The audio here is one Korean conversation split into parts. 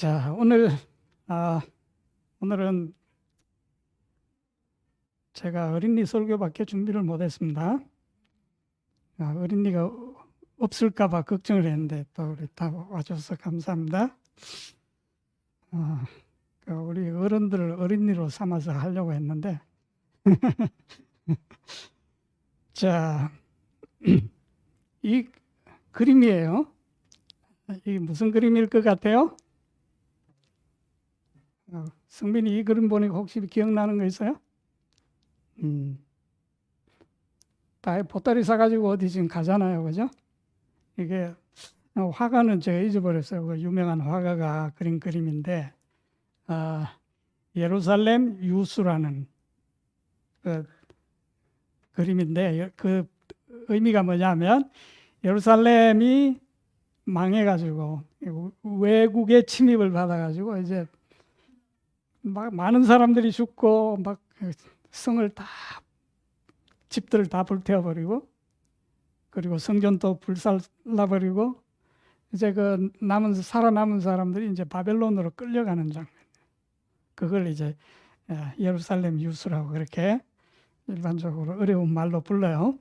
자, 오늘은 제가 어린이 설교밖에 준비를 못했습니다. 어린이가 없을까봐 걱정을 했는데 또 우리 다 와줘서 감사합니다. 우리 어른들을 어린이로 삼아서 하려고 했는데 자, 이 그림이에요. 이 무슨 그림일 것 같아요? 성빈이 이 그림 보니까 혹시 기억나는 거 있어요? 다 보따리 싸가지고 어디 지금 가잖아요, 그죠? 이게 화가는 제가 잊어버렸어요. 그 유명한 화가가 그린 그림인데 예루살렘 유수라는 그 그림인데 그 의미가 뭐냐면 예루살렘이 망해가지고 외국의 침입을 받아가지고 이제 막 많은 사람들이 죽고 막 성을 다 집들을 다 불태워버리고 그리고 성전도 불살라버리고 이제 그 살아남은 사람들이 이제 바벨론으로 끌려가는 장면. 그걸 이제 예루살렘 유수라고 그렇게 일반적으로 어려운 말로 불러요.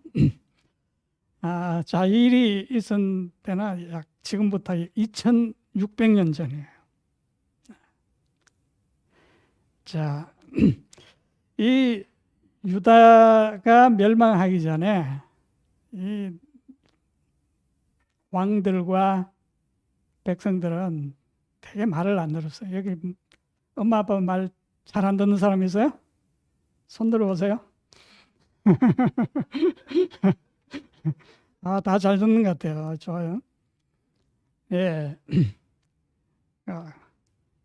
자, 이 일이 있은 때는 약 지금부터 2600년 전이에요. 자, 이 유다가 멸망하기 전에 이 왕들과 백성들은 되게 말을 안 들었어요. 여기 엄마 아빠 말 잘 안 듣는 사람 있어요? 손 들어보세요. 다 잘 듣는 것 같아요. 좋아요. 예.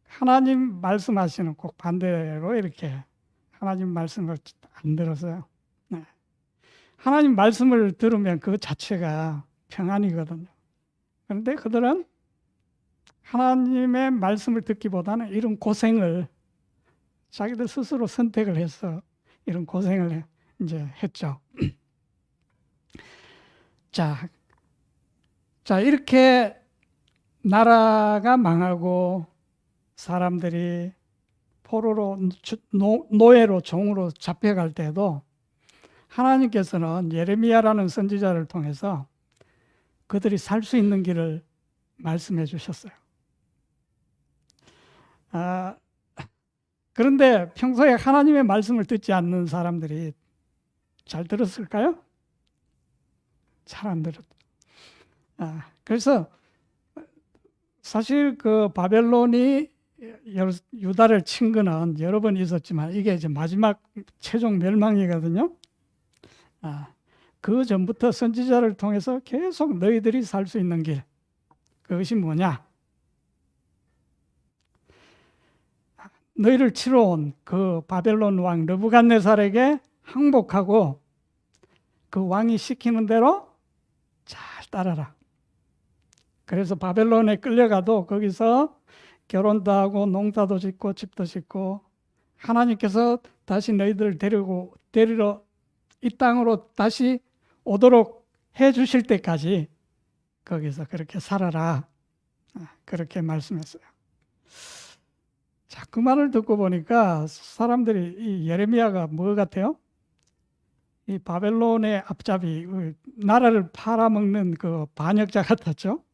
하나님 말씀하시는 꼭 반대로 이렇게 하나님 말씀을 안 들었어요. 네. 하나님 말씀을 들으면 그 자체가 평안이거든요. 그런데 그들은 하나님의 말씀을 듣기보다는 이런 고생을 자기들 스스로 선택을 해서 이런 고생을 이제 했죠. 자, 이렇게 나라가 망하고 사람들이 포로로 노예로 종으로 잡혀갈 때도 하나님께서는 예레미야라는 선지자를 통해서 그들이 살 수 있는 길을 말씀해 주셨어요. 그런데 평소에 하나님의 말씀을 듣지 않는 사람들이 잘 들었을까요? 잘 안 들었죠. 그래서 사실 그 바벨론이 유다를 친 거는 여러 번 있었지만 이게 이제 마지막 최종 멸망이거든요. 그 전부터 선지자를 통해서 계속 너희들이 살 수 있는 길, 그것이 뭐냐? 너희를 치러 온 그 바벨론 왕 느부갓네살에게 항복하고 그 왕이 시키는 대로 잘 따라라. 그래서 바벨론에 끌려가도 거기서 결혼도 하고 농사도 짓고 집도 짓고 하나님께서 다시 너희들을 데리러 이 땅으로 다시 오도록 해 주실 때까지 거기서 그렇게 살아라. 그렇게 말씀했어요. 자, 그 말을 듣고 보니까 사람들이 이 예레미야가 뭐 같아요? 이 바벨론의 앞잡이, 나라를 팔아먹는 그 반역자 같았죠.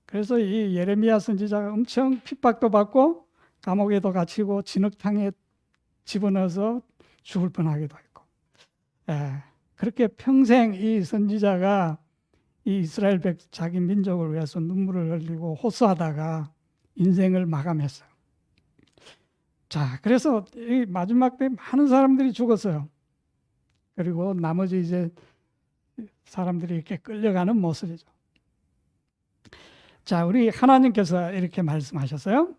그래서 이 예레미야 선지자가 엄청 핍박도 받고 감옥에도 갇히고 진흙탕에 집어넣어서 죽을 뻔하기도 했고, 그렇게 평생 이 선지자가 이 이스라엘 자기 민족을 위해서 눈물을 흘리고 호소하다가 인생을 마감했어요. 자, 그래서 이 마지막 때 많은 사람들이 죽었어요. 그리고 나머지 이제 사람들이 이렇게 끌려가는 모습이죠. 자, 우리 하나님께서 이렇게 말씀하셨어요.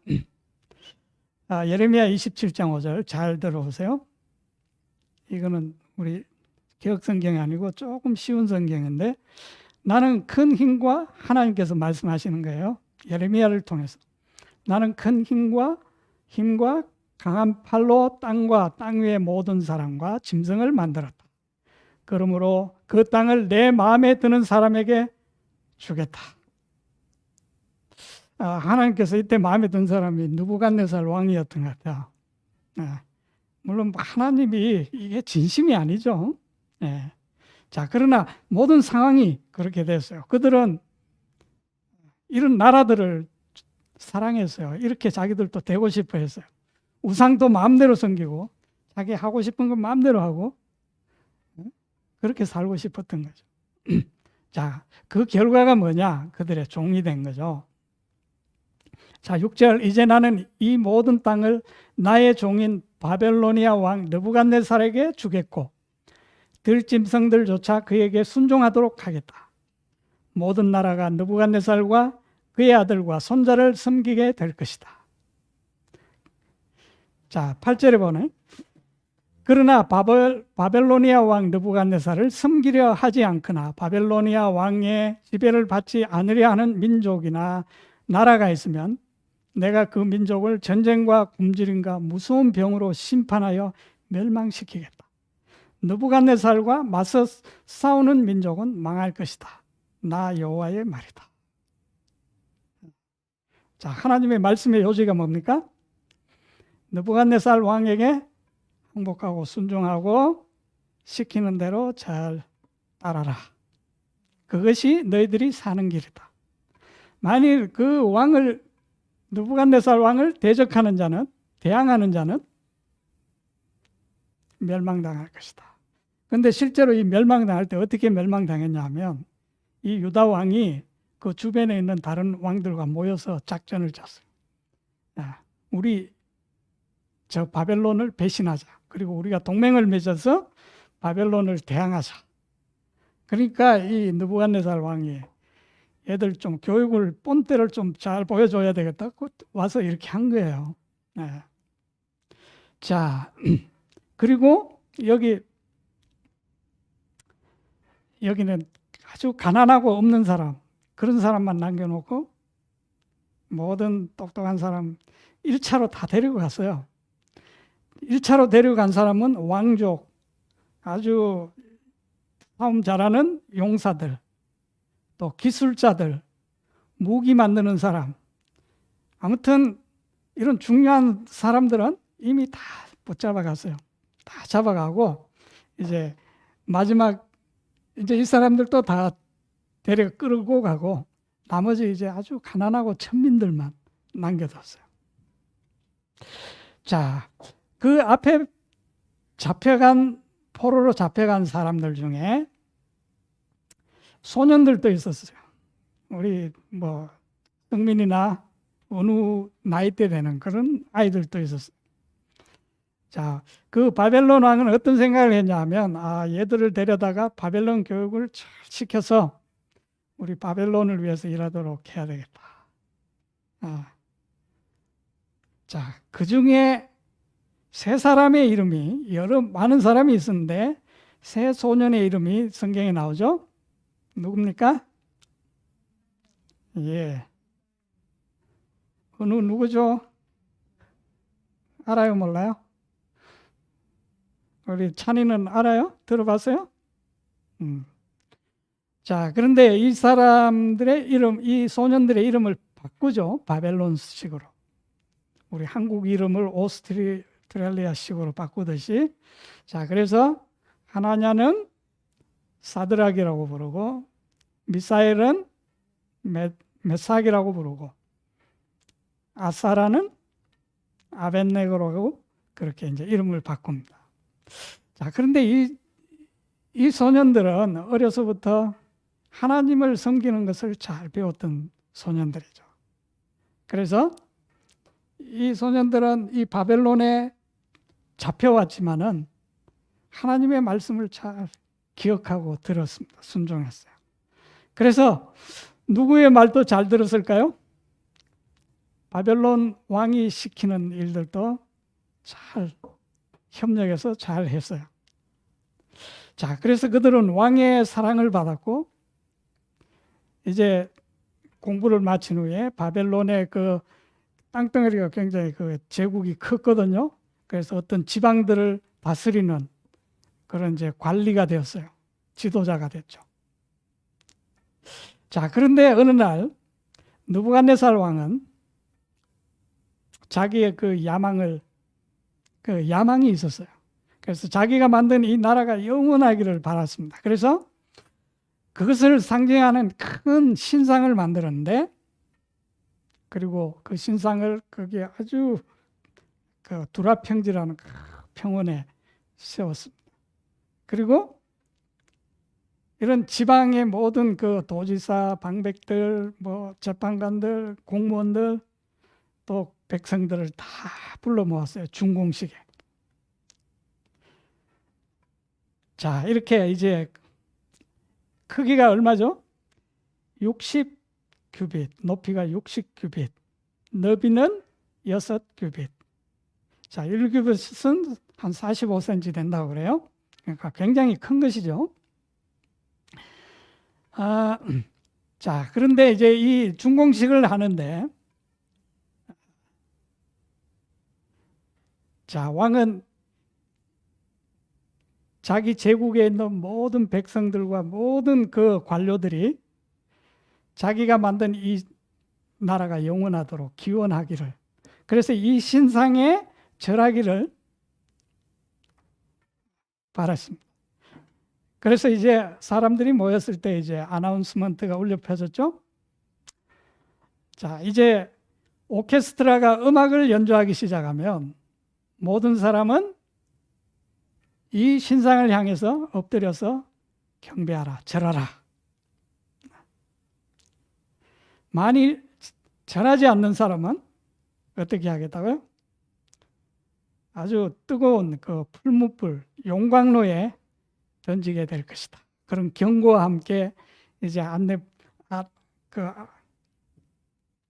예레미야 27장 5절 잘 들어보세요. 이거는 우리 개역 성경이 아니고 조금 쉬운 성경인데 나는 큰 힘과 하나님께서 말씀하시는 거예요. 예레미야를 통해서. 나는 큰 힘과 강한 팔로 땅과 땅 위의 모든 사람과 짐승을 만들었다. 그러므로 그 땅을 내 마음에 드는 사람에게 주겠다. 하나님께서 이때 마음에 든 사람이 느부갓네살 왕이었던 것 같아요. 물론 하나님이 이게 진심이 아니죠. 자, 그러나 모든 상황이 그렇게 됐어요. 그들은 이런 나라들을 사랑했어요. 이렇게 자기들도 되고 싶어 했어요. 우상도 마음대로 섬기고 자기 하고 싶은 건 마음대로 하고 그렇게 살고 싶었던 거죠. 자, 그 결과가 뭐냐? 그들의 종이 된 거죠. 자, 6절, 이제 나는 이 모든 땅을 나의 종인 바벨로니아 왕 느부갓네살에게 주겠고 들짐승들조차 그에게 순종하도록 하겠다. 모든 나라가 느부갓네살과 그의 아들과 손자를 섬기게 될 것이다. 자, 8절에 보네. 그러나 바벨로니아 왕 느부갓네살을 섬기려 하지 않거나 바벨로니아 왕의 지배를 받지 않으려 하는 민족이나 나라가 있으면 내가 그 민족을 전쟁과 굶주림과 무서운 병으로 심판하여 멸망시키겠다. 느부갓네살과 맞서 싸우는 민족은 망할 것이다. 나 여호와의 말이다. 자, 하나님의 말씀의 요지가 뭡니까? 느부갓네살 왕에게 항복하고 순종하고 시키는 대로 잘 따라라. 그것이 너희들이 사는 길이다. 만일 그 왕을 느부갓네살 왕을 대적하는 자는 대항하는 자는 멸망당할 것이다. 그런데 실제로 이 멸망당할 때 어떻게 멸망당했냐 하면 이 유다 왕이 그 주변에 있는 다른 왕들과 모여서 작전을 짰어요. 우리 저 바벨론을 배신하자. 그리고 우리가 동맹을 맺어서 바벨론을 대항하자. 그러니까 이 느부갓네살 왕이 애들 좀 교육을 본때를 좀 잘 보여줘야 되겠다. 와서 이렇게 한 거예요. 자, 그리고 여기는 아주 가난하고 없는 사람, 그런 사람만 남겨놓고 모든 똑똑한 사람 1차로 다 데리고 갔어요. 1차로 데려간 사람은 왕족, 아주 싸움 잘하는 용사들, 또 기술자들, 무기 만드는 사람, 아무튼 이런 중요한 사람들은 이미 다 붙잡아 갔어요. 다 잡아가고 이제 마지막 이제 이 사람들도 다 데려 끌고 가고 나머지 이제 아주 가난하고 천민들만 남겨뒀어요. 자, 그 앞에 포로로 잡혀간 사람들 중에 소년들도 있었어요. 우리 성민이나 어느 나이대 되는 그런 아이들도 있었어요. 자, 그 바벨론 왕은 어떤 생각을 했냐면 얘들을 데려다가 바벨론 교육을 잘 시켜서 우리 바벨론을 위해서 일하도록 해야 되겠다. 자, 그 중에 세 사람의 이름이 많은 사람이 있었는데 세 소년의 이름이 성경에 나오죠. 누굽니까? 예. 누구죠? 알아요, 몰라요? 우리 찬이는 알아요? 들어봤어요? 자, 그런데 이 사람들의 이 소년들의 이름을 바꾸죠. 바벨론식으로. 우리 한국 이름을 오스트레일리아식으로 바꾸듯이. 자, 그래서 하나냐는 사드락이라고 부르고 미사엘은 메삭이라고 부르고 아사라는 아벳네고라고 그렇게 이제 이름을 바꿉니다. 자, 그런데 이 소년들은 어려서부터 하나님을 섬기는 것을 잘 배웠던 소년들이죠. 그래서 이 소년들은 이 바벨론에 잡혀왔지만은 하나님의 말씀을 잘 기억하고 들었습니다. 순종했어요. 그래서 누구의 말도 잘 들었을까요? 바벨론 왕이 시키는 일들도 잘 협력해서 잘 했어요. 자, 그래서 그들은 왕의 사랑을 받았고 이제 공부를 마친 후에 바벨론의 그 땅덩어리가 굉장히 그 제국이 컸거든요. 그래서 어떤 지방들을 다스리는 그런 이제 관리가 되었어요. 지도자가 됐죠. 자, 그런데 어느 날 느부갓네살 왕은 자기의 그 야망이 있었어요. 그래서 자기가 만든 이 나라가 영원하기를 바랐습니다. 그래서 그것을 상징하는 큰 신상을 만들었는데, 그리고 그 신상을 거기에 아주 그 두라평지라는 그 평원에 세웠습니다. 그리고 이런 지방의 모든 그 도지사, 방백들, 뭐 재판관들, 공무원들, 또 백성들을 다 불러 모았어요. 중공식에. 자, 이렇게 이제 크기가 얼마죠? 60규빗, 높이가 60규빗, 너비는 6규빗. 자, 1규빗은 한 45cm 된다고 그래요. 그러니까 굉장히 큰 것이죠. 자, 그런데 이제 이 중공식을 하는데, 자, 왕은 자기 제국에 있는 모든 백성들과 모든 그 관료들이 자기가 만든 이 나라가 영원하도록 기원하기를, 그래서 이 신상에 절하기를 바랐습니다. 그래서 이제 사람들이 모였을 때 이제 아나운스먼트가 울려 퍼졌죠. 자, 이제 오케스트라가 음악을 연주하기 시작하면 모든 사람은 이 신상을 향해서 엎드려서 경배하라, 절하라. 만일 절하지 않는 사람은 어떻게 하겠다고요? 아주 뜨거운 그 풀무불, 용광로에 던지게 될 것이다. 그런 경고와 함께 이제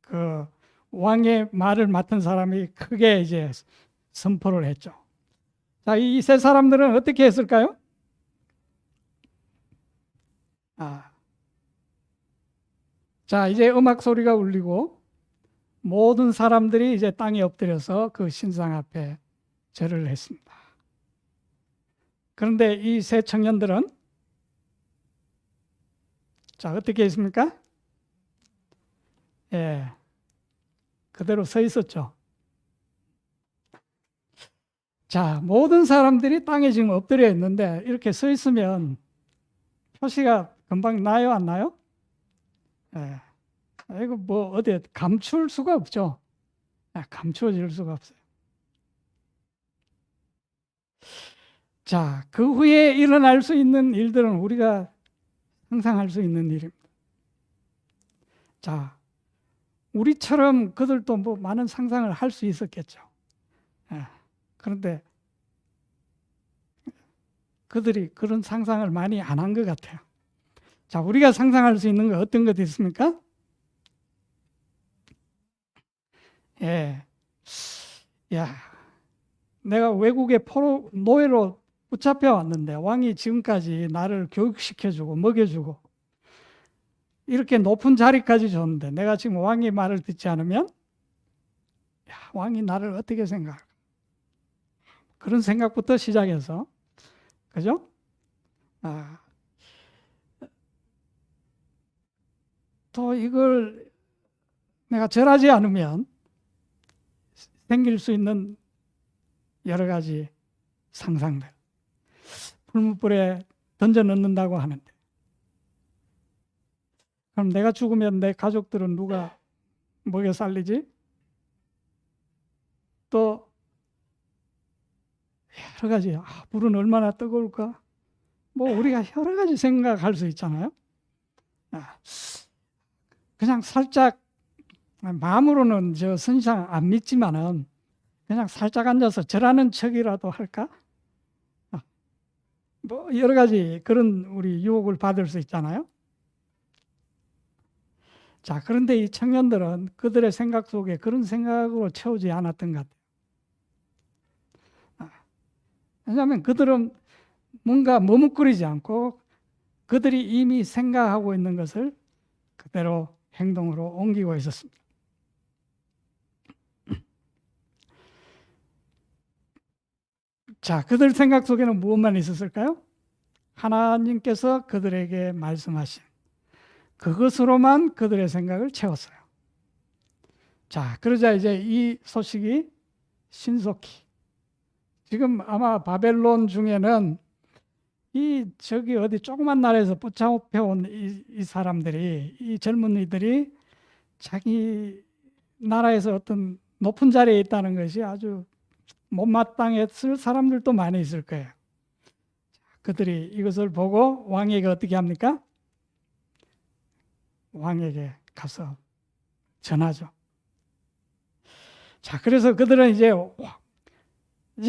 그 왕의 말을 맡은 사람이 크게 이제 선포를 했죠. 자, 이 세 사람들은 어떻게 했을까요? 자, 이제 음악 소리가 울리고 모든 사람들이 이제 땅에 엎드려서 그 신상 앞에 절을 했습니다. 그런데 이 세 청년들은 자, 어떻게 했습니까? 예, 그대로 서 있었죠. 자, 모든 사람들이 땅에 지금 엎드려 있는데 이렇게 서 있으면 표시가 금방 나요, 안 나요? 예. 이거 뭐 어디 감출 수가 없죠. 감추어질 수가 없어요. 자, 그 후에 일어날 수 있는 일들은 우리가 상상할 수 있는 일입니다. 자, 우리처럼 그들도 뭐 많은 상상을 할 수 있었겠죠. 그런데 그들이 그런 상상을 많이 안 한 것 같아요. 자, 우리가 상상할 수 있는 거 어떤 것이 있습니까? 예. 야, 내가 외국에 노예로 붙잡혀 왔는데 왕이 지금까지 나를 교육시켜주고 먹여주고 이렇게 높은 자리까지 줬는데 내가 지금 왕의 말을 듣지 않으면 왕이 나를 어떻게 생각할까? 그런 생각부터 시작해서, 그죠? 또 이걸 내가 절하지 않으면 생길 수 있는 여러 가지 상상들. 풀무불에 던져 넣는다고 하는데, 그럼 내가 죽으면 내 가족들은 누가 먹여 살리지? 또 여러 가지, 불은 얼마나 뜨거울까? 뭐 우리가 여러 가지 생각할 수 있잖아요. 그냥 살짝 마음으로는 저 선상 안 믿지만은 그냥 살짝 앉아서 절하는 척이라도 할까? 뭐 여러 가지 그런 우리 유혹을 받을 수 있잖아요. 자, 그런데 이 청년들은 그들의 생각 속에 그런 생각으로 채우지 않았던 것 같아요. 왜냐하면 그들은 뭔가 머뭇거리지 않고 그들이 이미 생각하고 있는 것을 그대로 행동으로 옮기고 있었습니다. 자, 그들 생각 속에는 무엇만 있었을까요? 하나님께서 그들에게 말씀하신 그것으로만 그들의 생각을 채웠어요. 자, 그러자 이제 이 소식이 신속히 지금 아마 바벨론 중에는 저기 어디 조그만 나라에서 붙잡혀온 이 사람들이, 이 젊은이들이 자기 나라에서 어떤 높은 자리에 있다는 것이 아주 못마땅했을 사람들도 많이 있을 거예요. 그들이 이것을 보고 왕에게 어떻게 합니까? 왕에게 가서 전하죠. 자, 그래서 그들은 이제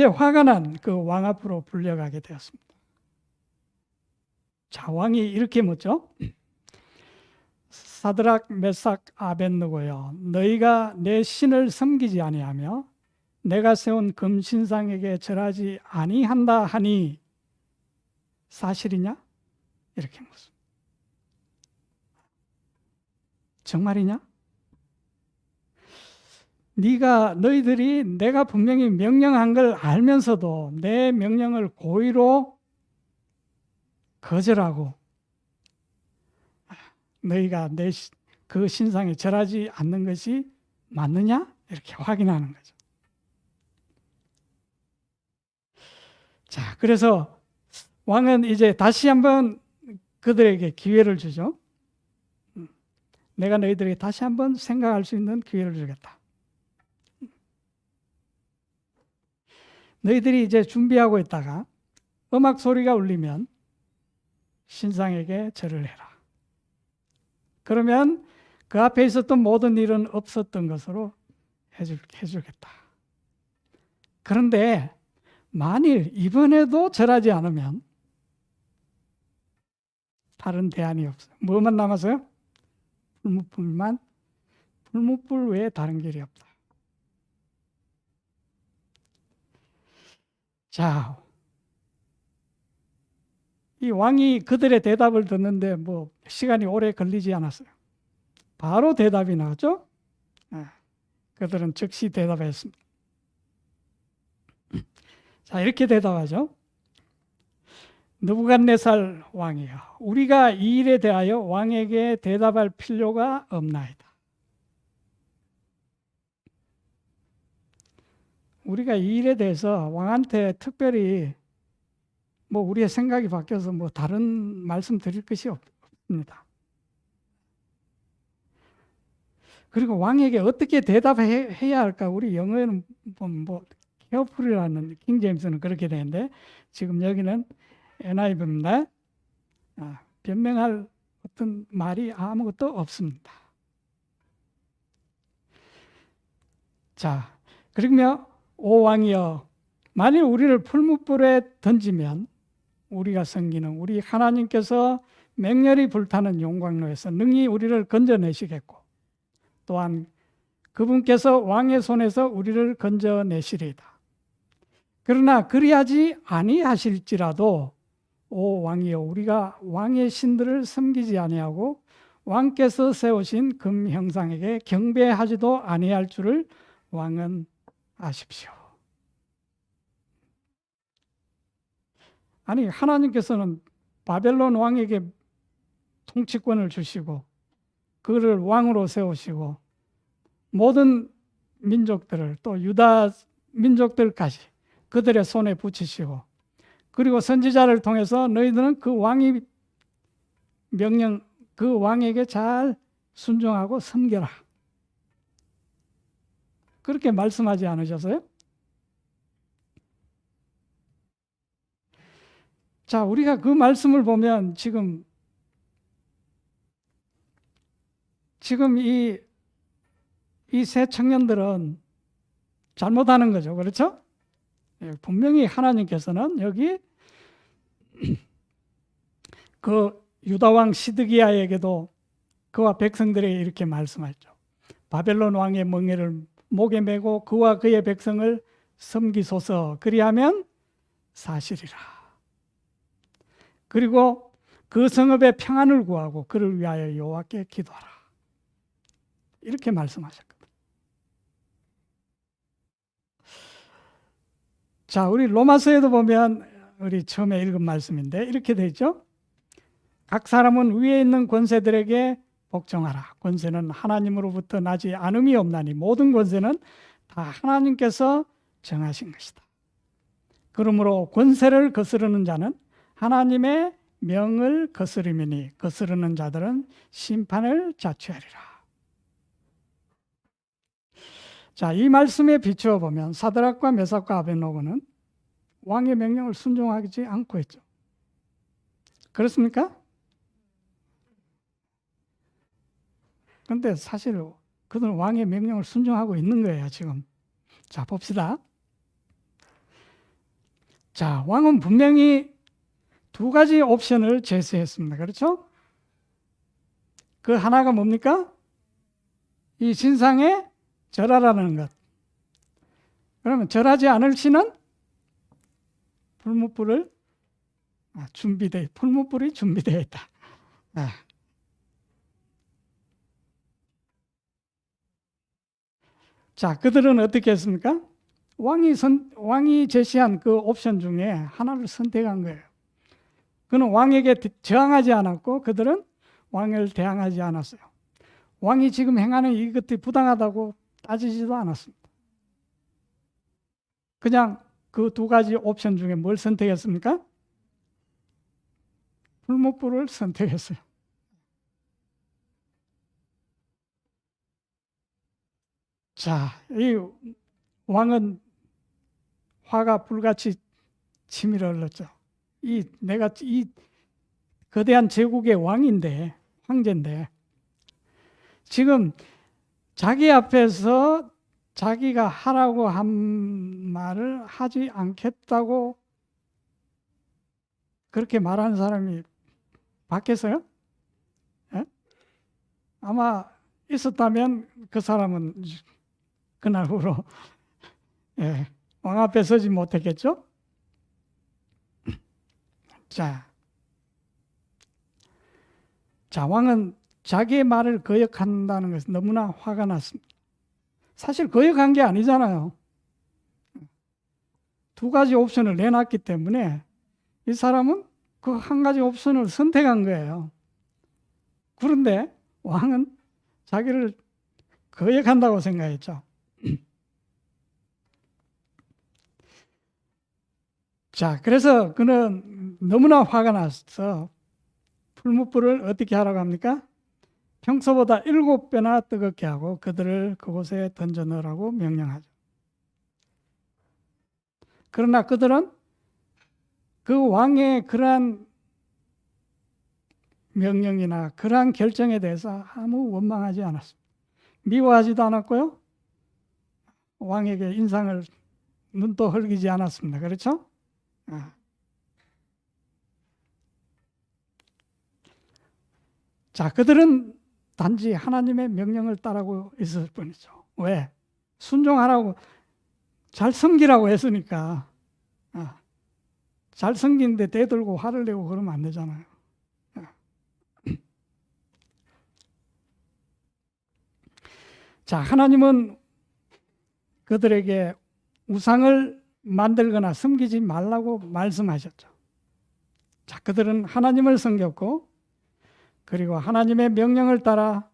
화가 난 그 왕 앞으로 불려가게 되었습니다. 자, 왕이 이렇게 묻죠. 사드락, 메삭, 아벳느고요, 너희가 내 신을 섬기지 아니하며 내가 세운 금신상에게 절하지 아니한다 하니 사실이냐? 이렇게 묻습니다. 정말이냐? 너희들이 내가 분명히 명령한 걸 알면서도 내 명령을 고의로 거절하고 너희가 그 신상에 절하지 않는 것이 맞느냐? 이렇게 확인하는 거죠. 자, 그래서 왕은 이제 다시 한번 그들에게 기회를 주죠. 내가 너희들에게 다시 한번 생각할 수 있는 기회를 주겠다. 너희들이 이제 준비하고 있다가 음악 소리가 울리면 신상에게 절을 해라. 그러면 그 앞에 있었던 모든 일은 없었던 것으로 해주겠다. 그런데 만일 이번에도 절하지 않으면 다른 대안이 없어요. 뭐만 남았어요? 풀무불만. 풀무불 외에 다른 길이 없다. 자, 이 왕이 그들의 대답을 듣는데 뭐 시간이 오래 걸리지 않았어요. 바로 대답이 나왔죠. 그들은 즉시 대답했습니다. 자, 이렇게 대답하죠. 느부갓네살 왕이여, 우리가 이 일에 대하여 왕에게 대답할 필요가 없나이다. 우리가 이 일에 대해서 왕한테 특별히 뭐 우리의 생각이 바뀌어서 뭐 다른 말씀 드릴 것이 없습니다. 그리고 왕에게 어떻게 대답해야 할까? 우리 영어에는 뭐 careful이라는 킹제임스는 그렇게 되는데 지금 여기는 NIV입니다. 변명할 어떤 말이 아무것도 없습니다. 자, 그러면 오 왕이여, 만일 우리를 풀무불에 던지면 우리가 섬기는 우리 하나님께서 맹렬히 불타는 용광로에서 능히 우리를 건져내시겠고 또한 그분께서 왕의 손에서 우리를 건져내시리이다. 그러나 그리하지 아니하실지라도 오 왕이여, 우리가 왕의 신들을 섬기지 아니하고 왕께서 세우신 금 형상에게 경배하지도 아니할 줄을 왕은 아십시오. 아니, 하나님께서는 바벨론 왕에게 통치권을 주시고 그를 왕으로 세우시고 모든 민족들을 또 유다 민족들까지 그들의 손에 붙이시고 그리고 선지자를 통해서 너희들은 그 왕이 명령, 그 왕에게 잘 순종하고 섬겨라. 그렇게 말씀하지 않으셨어요? 자, 우리가 그 말씀을 보면 지금 이 세 청년들은 잘못하는 거죠. 그렇죠? 분명히 하나님께서는 여기 그 유다왕 시드기야에게도 그와 백성들에게 이렇게 말씀하죠. 바벨론 왕의 멍에를 목에 메고 그와 그의 백성을 섬기소서. 그리하면 사실이라. 그리고 그 성읍의 평안을 구하고 그를 위하여 여호와께 기도하라. 이렇게 말씀하셨거든요. 자, 우리 로마서에도 보면 우리 처음에 읽은 말씀인데 이렇게 되어 있죠. 각 사람은 위에 있는 권세들에게 복종하라. 권세는 하나님으로부터 나지 않음이 없나니 모든 권세는 다 하나님께서 정하신 것이다. 그러므로 권세를 거스르는 자는 하나님의 명을 거스르미니 거스르는 자들은 심판을 자취하리라. 자, 이 말씀에 비추어 보면 사드락과 메삭과 아벳노고는 왕의 명령을 순종하지 않고 있죠. 그렇습니까? 그런데 사실 그들은 왕의 명령을 순종하고 있는 거예요, 지금. 자, 봅시다. 자, 왕은 분명히 두 가지 옵션을 제시했습니다. 그렇죠? 그 하나가 뭡니까? 이 신상에 절하라는 것. 그러면 절하지 않을 시는 풀무불을 풀무불이 준비되어 있다. 자, 그들은 어떻게 했습니까? 왕이 제시한 그 옵션 중에 하나를 선택한 거예요. 그는 왕에게 저항하지 않았고 그들은 왕을 대항하지 않았어요. 왕이 지금 행하는 이것들이 부당하다고 따지지도 않았습니다. 그냥 그 두 가지 옵션 중에 뭘 선택했습니까? 풀무불을 선택했어요. 자, 이 왕은 화가 불같이 치밀어 흘렀죠. 내가 이 거대한 제국의 왕인데, 황제인데, 지금 자기 앞에서 자기가 하라고 한 말을 하지 않겠다고 그렇게 말하는 사람이 밖에서요? 예? 아마 있었다면 그 사람은 그날 후로 왕 앞에 서지 못했겠죠? 자, 왕은 자기의 말을 거역한다는 것은 너무나 화가 났습니다. 사실 거역한 게 아니잖아요. 두 가지 옵션을 내놨기 때문에 이 사람은 그 한 가지 옵션을 선택한 거예요. 그런데 왕은 자기를 거역한다고 생각했죠. 자, 그래서 그는 너무나 화가 나서 풀무불을 어떻게 하라고 합니까? 평소보다 7배나 뜨겁게 하고 그들을 그곳에 던져 넣으라고 명령하죠. 그러나 그들은 그 왕의 그러한 명령이나 그러한 결정에 대해서 아무 원망하지 않았습니다. 미워하지도 않았고요. 왕에게 인상을 눈도 흘기지 않았습니다. 그렇죠? 자, 그들은 단지 하나님의 명령을 따르고 있을 뿐이죠. 왜? 순종하라고, 잘 섬기라고 했으니까. 잘 섬기는데 대들고 화를 내고 그러면 안 되잖아요. 자, 하나님은 그들에게 우상을 만들거나 섬기지 말라고 말씀하셨죠. 자, 그들은 하나님을 섬겼고 그리고 하나님의 명령을 따라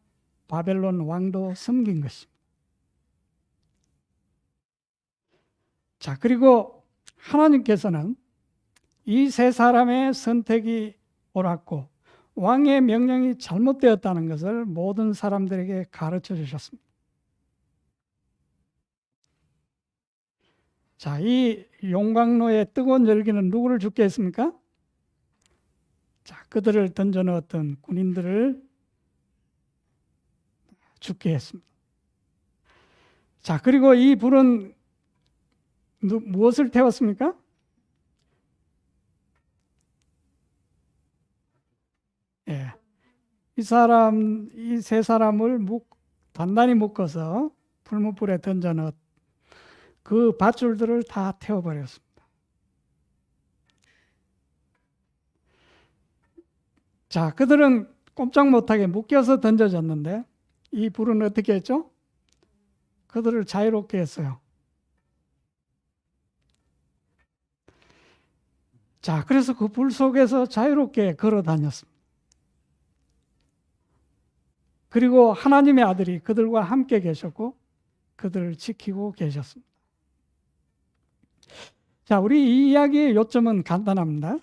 바벨론 왕도 섬긴 것입니다. 자, 그리고 하나님께서는 이 세 사람의 선택이 옳았고 왕의 명령이 잘못되었다는 것을 모든 사람들에게 가르쳐 주셨습니다. 자, 이 용광로의 뜨거운 열기는 누구를 죽게 했습니까? 자, 그들을 던져 넣었던 군인들을 죽게 했습니다. 자, 그리고 이 불은 무엇을 태웠습니까? 이 세 사람을 단단히 묶어서 풀무불에 던져 넣었 그 밧줄들을 다 태워버렸습니다. 자, 그들은 꼼짝 못하게 묶여서 던져졌는데 이 불은 어떻게 했죠? 그들을 자유롭게 했어요. 자, 그래서 그 불 속에서 자유롭게 걸어 다녔습니다. 그리고 하나님의 아들이 그들과 함께 계셨고 그들을 지키고 계셨습니다. 자, 우리 이 이야기의 요점은 간단합니다.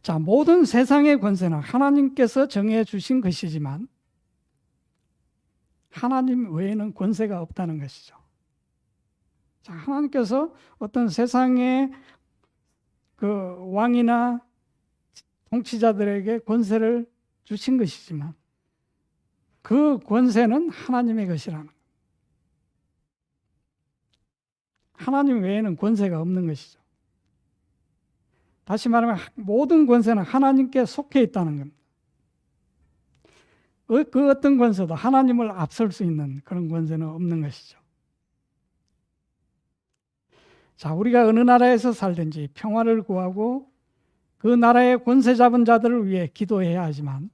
자, 모든 세상의 권세는 하나님께서 정해 주신 것이지만 하나님 외에는 권세가 없다는 것이죠. 자, 하나님께서 어떤 세상의 그 왕이나 통치자들에게 권세를 주신 것이지만 그 권세는 하나님의 것이라는 거예요. 하나님 외에는 권세가 없는 것이죠. 다시 말하면 모든 권세는 하나님께 속해 있다는 겁니다. 그 어떤 권세도 하나님을 앞설 수 있는 그런 권세는 없는 것이죠. 자, 우리가 어느 나라에서 살든지 평화를 구하고 그 나라의 권세 잡은 자들을 위해 기도해야 하지만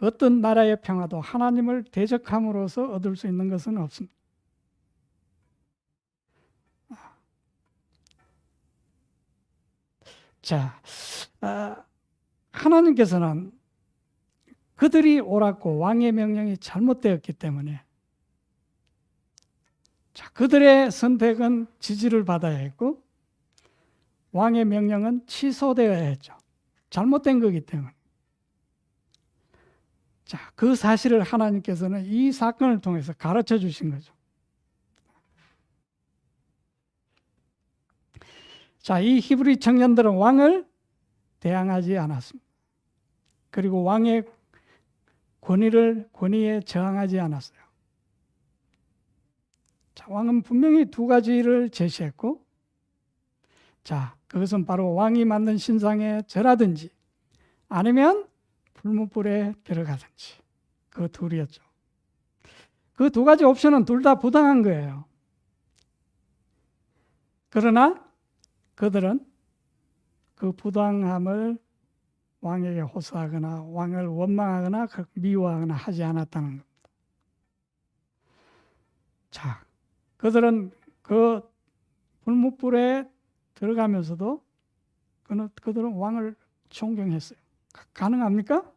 어떤 나라의 평화도 하나님을 대적함으로써 얻을 수 있는 것은 없습니다. 자, 하나님께서는 그들이 옳았고 왕의 명령이 잘못되었기 때문에 자, 그들의 선택은 지지를 받아야 했고 왕의 명령은 취소되어야 했죠. 잘못된 거기 때문에. 자, 그 사실을 하나님께서는 이 사건을 통해서 가르쳐 주신 거죠. 자, 이 히브리 청년들은 왕을 대항하지 않았습니다. 그리고 왕의 권위에 저항하지 않았어요. 자, 왕은 분명히 두 가지를 제시했고, 자, 그것은 바로 왕이 만든 신상에 절하든지 아니면 불문불에 들어가든지 그 둘이었죠. 그 두 가지 옵션은 둘 다 부당한 거예요. 그러나 그들은 그 부당함을 왕에게 호소하거나 왕을 원망하거나 미워하거나 하지 않았다는 겁니다. 자, 그들은 그 불문불에 들어가면서도 그들은 왕을 존경했어요. 가능합니까?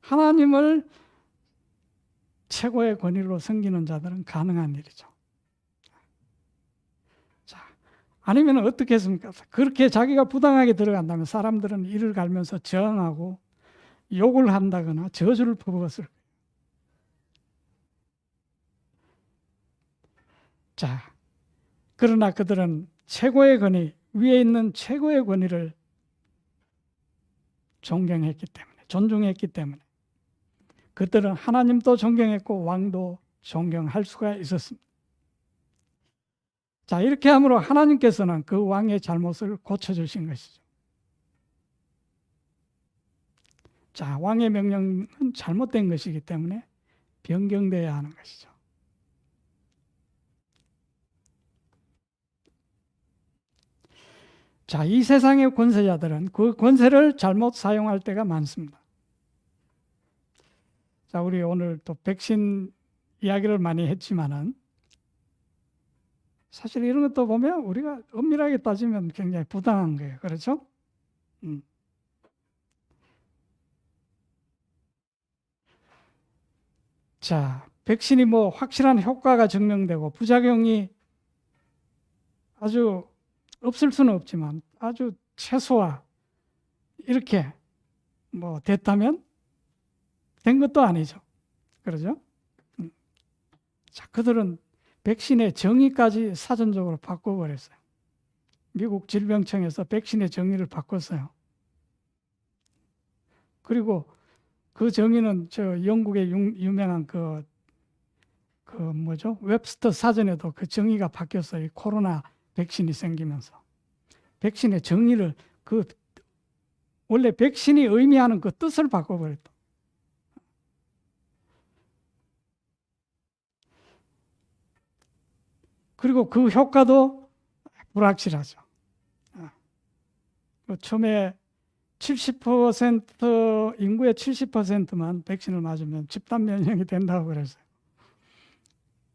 하나님을 최고의 권위로 섬기는 자들은 가능한 일이죠. 자, 아니면 어떻게 했습니까? 그렇게 자기가 부당하게 들어간다면 사람들은 이를 갈면서 저항하고 욕을 한다거나 저주를 퍼부었을 거예요. 자, 그러나 그들은 최고의 권위, 위에 있는 최고의 권위를 존경했기 때문에, 존중했기 때문에 그들은 하나님도 존경했고 왕도 존경할 수가 있었습니다. 자, 이렇게 함으로 하나님께서는 그 왕의 잘못을 고쳐주신 것이죠. 자, 왕의 명령은 잘못된 것이기 때문에 변경되어야 하는 것이죠. 자, 이 세상의 권세자들은 그 권세를 잘못 사용할 때가 많습니다. 자, 우리 오늘 또 백신 이야기를 많이 했지만은 사실 이런 것도 보면 우리가 엄밀하게 따지면 굉장히 부당한 거예요. 그렇죠? 자, 백신이 뭐 확실한 효과가 증명되고 부작용이 아주 없을 수는 없지만 아주 최소화 이렇게 뭐 됐다면 된 것도 아니죠. 그러죠? 자, 그들은 백신의 정의까지 사전적으로 바꿔버렸어요. 미국 질병청에서 백신의 정의를 바꿨어요. 그리고 그 정의는 저 영국의 유명한 그 뭐죠? 웹스터 사전에도 그 정의가 바뀌었어요. 코로나 백신이 생기면서. 백신의 정의를 원래 백신이 의미하는 그 뜻을 바꿔버렸다. 그리고 그 효과도 불확실하죠. 처음에 70% 인구의 70%만 백신을 맞으면 집단 면역이 된다고 그랬어요.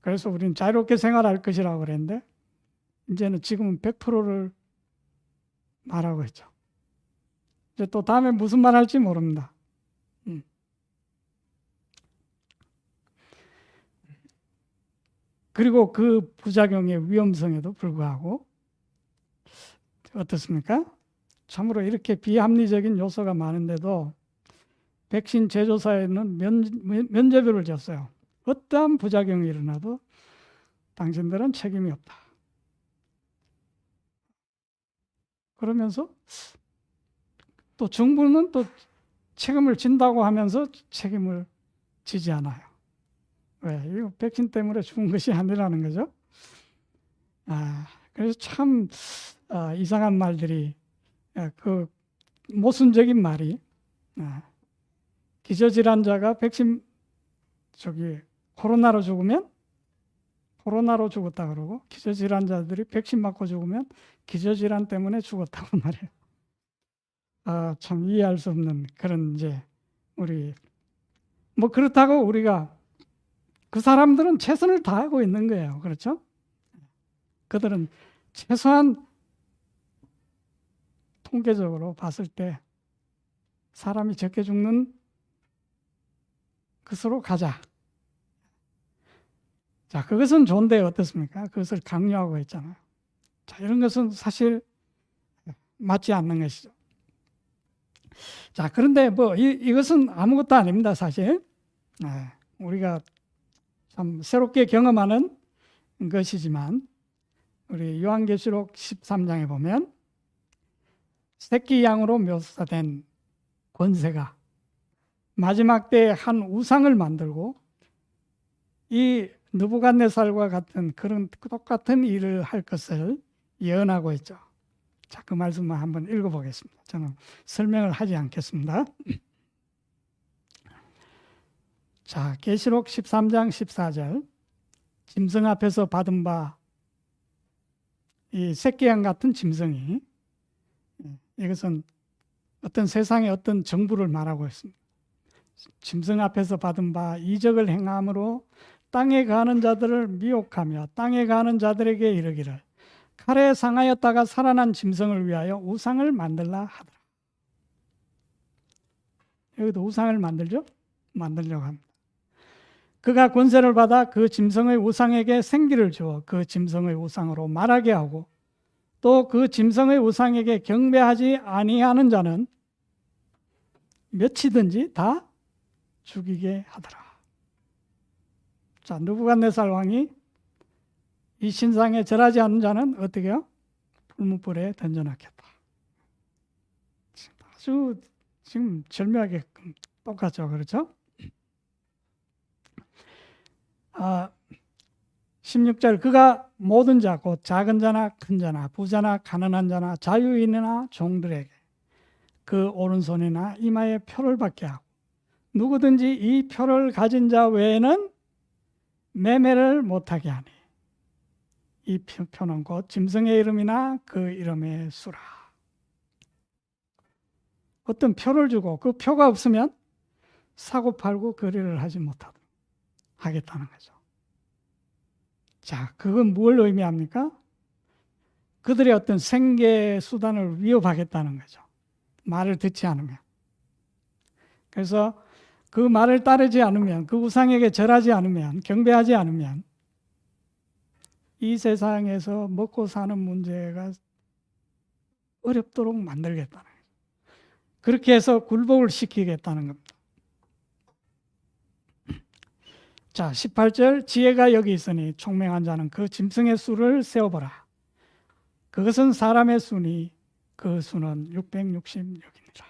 그래서 우리는 자유롭게 생활할 것이라고 그랬는데 이제는 지금은 100%를 말하고 있죠. 이제 또 다음에 무슨 말 할지 모릅니다. 그리고 그 부작용의 위험성에도 불구하고 어떻습니까? 참으로 이렇게 비합리적인 요소가 많은데도 백신 제조사에는 면죄부를 줬어요. 어떠한 부작용이 일어나도 당신들은 책임이 없다. 그러면서 또 정부는 또 책임을 진다고 하면서 책임을 지지 않아요. 왜? 이거 백신 때문에 죽은 것이 아니라는 거죠. 그래서 참 이상한 말들이, 그 모순적인 말이, 기저질환자가 백신 코로나로 죽으면 코로나로 죽었다 그러고, 기저질환자들이 백신 맞고 죽으면 기저질환 때문에 죽었다고 말해요. 참 이해할 수 없는 그런, 이제 우리 뭐 그렇다고 우리가, 그 사람들은 최선을 다하고 있는 거예요. 그렇죠? 그들은 최소한 통계적으로 봤을 때 사람이 적게 죽는 것으로 가자. 자, 그것은 좋은데 어떻습니까? 그것을 강요하고 있잖아요. 자, 이런 것은 사실 맞지 않는 것이죠. 자, 그런데 뭐 이것은 아무것도 아닙니다, 사실. 우리가 참 새롭게 경험하는 것이지만, 우리 요한계시록 13장에 보면 새끼 양으로 묘사된 권세가 마지막 때에 한 우상을 만들고 이 느부갓네살과 같은 그런 똑같은 일을 할 것을 예언하고 있죠. 자, 그 말씀만 한번 읽어보겠습니다. 저는 설명을 하지 않겠습니다. 자, 계시록 13장 14절, 짐승 앞에서 받은 바, 이 새끼양 같은 짐승이, 이것은 어떤 세상의 어떤 정부를 말하고 있습니다. 짐승 앞에서 받은 바 이적을 행함으로 땅에 가는 자들을 미혹하며 땅에 가는 자들에게 이르기를 칼에 상하였다가 살아난 짐승을 위하여 우상을 만들라 하더라. 여기도 우상을 만들려고 합니다. 그가 권세를 받아 그 짐승의 우상에게 생기를 주어 그 짐승의 우상으로 말하게 하고 또 그 짐승의 우상에게 경배하지 아니하는 자는 몇이든지 다 죽이게 하더라. 자, 느부갓네살 왕이 이 신상에 절하지 않는 자는 어떻게 해요? 불문불에 던져놓겠다. 아주 지금 절묘하게 똑같죠, 그렇죠? 16절, 그가 모든 자, 곧 작은 자나 큰 자나 부자나 가난한 자나 자유인이나 종들에게 그 오른손이나 이마에 표를 받게 하고 누구든지 이 표를 가진 자 외에는 매매를 못하게 하니 이 표는 곧 짐승의 이름이나 그 이름의 수라. 어떤 표를 주고 그 표가 없으면 사고 팔고 거래를 하지 못하도록 하겠다는 거죠. 자, 그건 뭘 의미합니까? 그들의 어떤 생계 수단을 위협하겠다는 거죠. 말을 듣지 않으면. 그래서 그 말을 따르지 않으면, 그 우상에게 절하지 않으면, 경배하지 않으면 이 세상에서 먹고 사는 문제가 어렵도록 만들겠다는 거죠. 그렇게 해서 굴복을 시키겠다는 겁니다. 자, 18절, 지혜가 여기 있으니 총명한 자는 그 짐승의 수를 세어보라. 그것은 사람의 수니 그 수는 666입니다.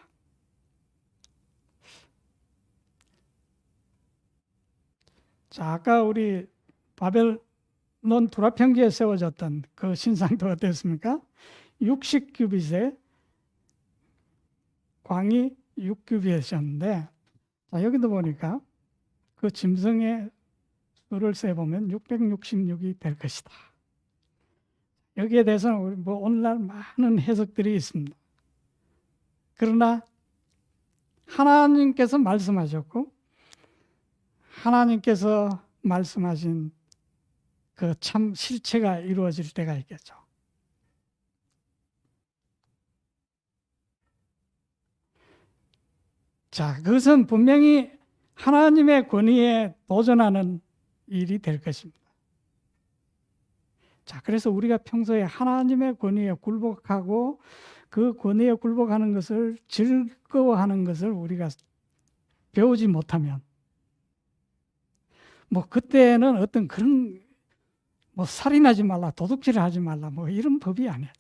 자, 아까 우리 바벨론 두라평지에 세워졌던 그 신상도 어땠습니까? 60규빗에 광이 6규빗이었는데, 자, 여기도 보니까 그 짐승의 수를 세보면 666이 될 것이다. 여기에 대해서는 우리 오늘날 많은 해석들이 있습니다. 그러나 하나님께서 말씀하셨고 하나님께서 말씀하신 그 참 실체가 이루어질 때가 있겠죠. 자, 그것은 분명히 하나님의 권위에 도전하는 일이 될 것입니다. 자, 그래서 우리가 평소에 하나님의 권위에 굴복하고 그 권위에 굴복하는 것을 즐거워하는 것을 우리가 배우지 못하면 뭐 그때는 어떤 그런 뭐 살인하지 말라, 도둑질을 하지 말라, 뭐 이런 법이 아니에요.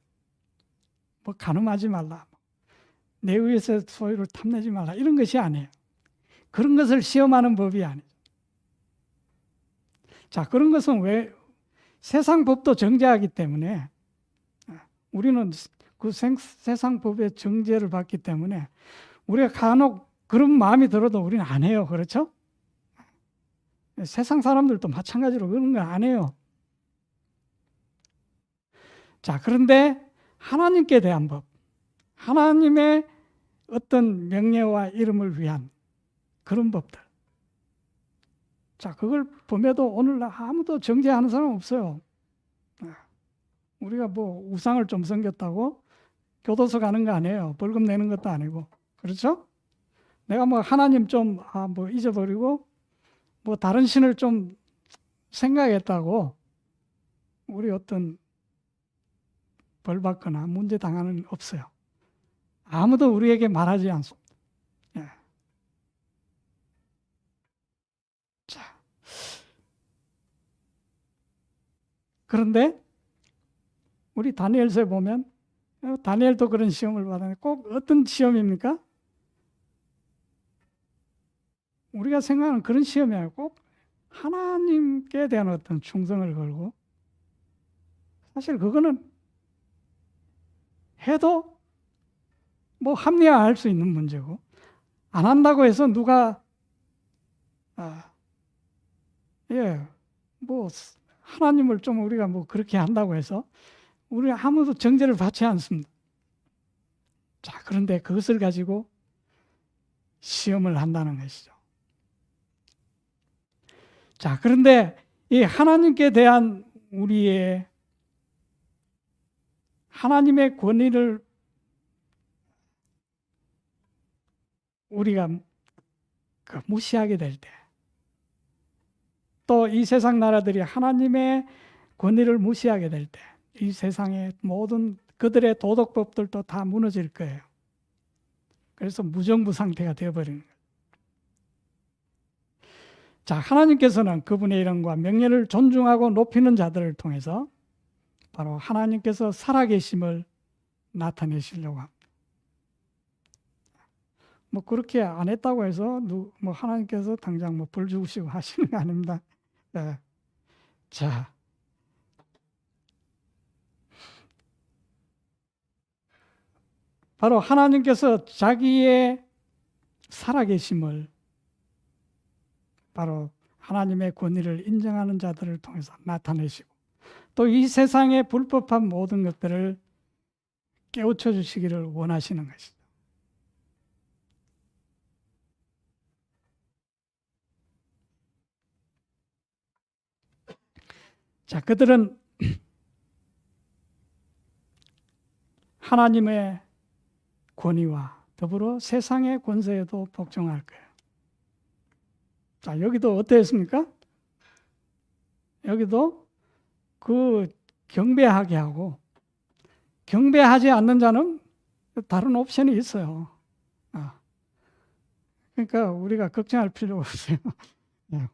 뭐 간음하지 말라, 내 의에서 소유를 탐내지 말라, 이런 것이 아니에요. 그런 것을 시험하는 법이 아니에요. 자, 그런 것은 왜 세상 법도 정죄하기 때문에 우리는 그 세상 법의 정죄를 받기 때문에 우리가 간혹 그런 마음이 들어도 우리는 안 해요. 그렇죠? 세상 사람들도 마찬가지로 그런 거 안 해요. 자, 그런데 하나님께 대한 법, 하나님의 어떤 명예와 이름을 위한 그런 법들. 자, 그걸 봄에도 오늘날 아무도 정죄하는 사람 없어요. 우리가 뭐 우상을 좀 섬겼다고 교도소 가는 거 아니에요. 벌금 내는 것도 아니고. 그렇죠? 내가 뭐 하나님 좀 뭐 잊어버리고 뭐 다른 신을 좀 생각했다고 우리 어떤 벌 받거나 문제 당하는 없어요. 아무도 우리에게 말하지 않습니다. 예. 자, 그런데 우리 다니엘서에 보면 다니엘도 그런 시험을 받았는데 꼭 어떤 시험입니까? 우리가 생각하는 그런 시험이 아니고 꼭 하나님께 대한 어떤 충성을 걸고, 사실 그거는 해도 뭐 합리화할 수 있는 문제고, 안 한다고 해서 누가 뭐 하나님을 좀 우리가 뭐 그렇게 한다고 해서 우리 아무도 정죄를 받지 않습니다. 자, 그런데 그것을 가지고 시험을 한다는 것이죠. 자, 그런데 이 하나님께 대한 우리의 하나님의 권위를 우리가 무시하게 될 때, 또 이 세상 나라들이 하나님의 권위를 무시하게 될 때, 이 세상의 모든 그들의 도덕법들도 다 무너질 거예요. 그래서 무정부 상태가 되어버리는 거예요. 자, 하나님께서는 그분의 이름과 명예를 존중하고 높이는 자들을 통해서 바로 하나님께서 살아계심을 나타내시려고 합니다. 뭐 그렇게 안 했다고 해서 뭐 하나님께서 당장 뭐 벌 주시고 하시는 거 아닙니다. 네. 자, 바로 하나님께서 자기의 살아계심을 바로 하나님의 권위를 인정하는 자들을 통해서 나타내시고, 또 이 세상의 불법한 모든 것들을 깨우쳐 주시기를 원하시는 것이죠. 자, 그들은 하나님의 권위와 더불어 세상의 권세에도 복종할 거예요. 자, 여기도 어땠습니까? 여기도 그 경배하게 하고, 경배하지 않는 자는 다른 옵션이 있어요. 그러니까 우리가 걱정할 필요가 없어요.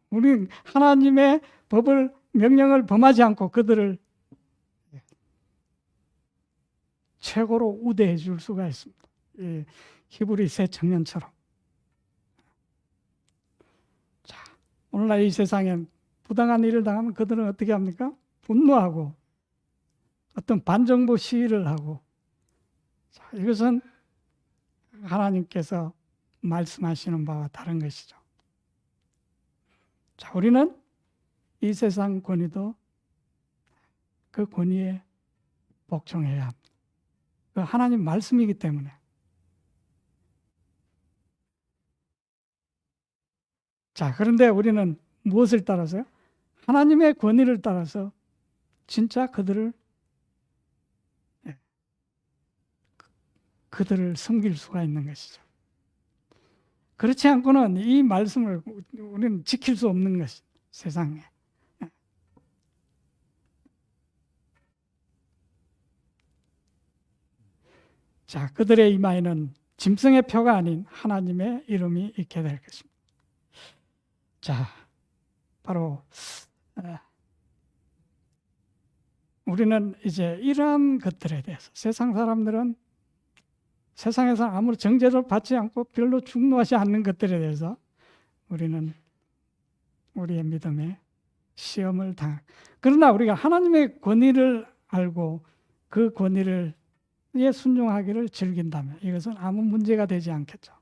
우리는 하나님의 법을, 명령을 범하지 않고 그들을 최고로 우대해 줄 수가 있습니다. 히브리 새 청년처럼. 자, 오늘날 이 세상에 부당한 일을 당하면 그들은 어떻게 합니까? 분노하고 어떤 반정부 시위를 하고. 자, 이것은 하나님께서 말씀하시는 바와 다른 것이죠. 자, 우리는 이 세상 권위도 그 권위에 복종해야 합니다. 그 하나님 말씀이기 때문에. 자, 그런데 우리는 무엇을 따라서요? 하나님의 권위를 따라서 진짜 그들을 섬길 수가 있는 것이죠. 그렇지 않고는 이 말씀을 우리는 지킬 수 없는 것이 세상에. 자, 그들의 이마에는 짐승의 표가 아닌 하나님의 이름이 있게 될 것입니다. 자, 바로 우리는 이제 이러한 것들에 대해서 세상 사람들은 세상에서 아무리 정죄를 받지 않고 별로 중노하지 않는 것들에 대해서 우리는 우리의 믿음에 시험을 그러나 우리가 하나님의 권위를 알고 그 권위를 순종하기를 즐긴다면 이것은 아무 문제가 되지 않겠죠.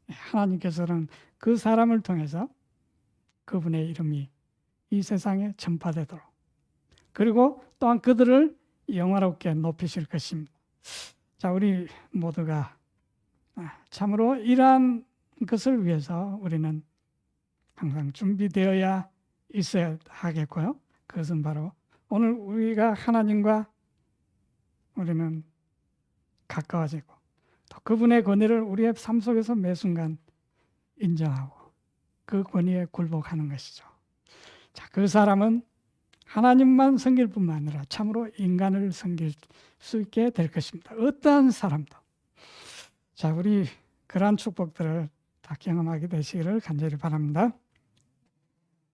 하나님께서는 그 사람을 통해서 그분의 이름이 이 세상에 전파되도록 그리고 또한 그들을 영화롭게 높이실 것입니다. 자, 우리 모두가 참으로 이러한 것을 위해서 우리는 항상 준비되어야 있어야 하겠고요. 그것은 바로 오늘 우리가 하나님과 우리는 가까워지고 또 그분의 권위를 우리의 삶 속에서 매 순간 인정하고 그 권위에 굴복하는 것이죠. 자, 그 사람은 하나님만 섬길 뿐만 아니라 참으로 인간을 섬길 수 있게 될 것입니다. 어떠한 사람도. 자, 우리 그러한 축복들을 다 경험하게 되시기를 간절히 바랍니다.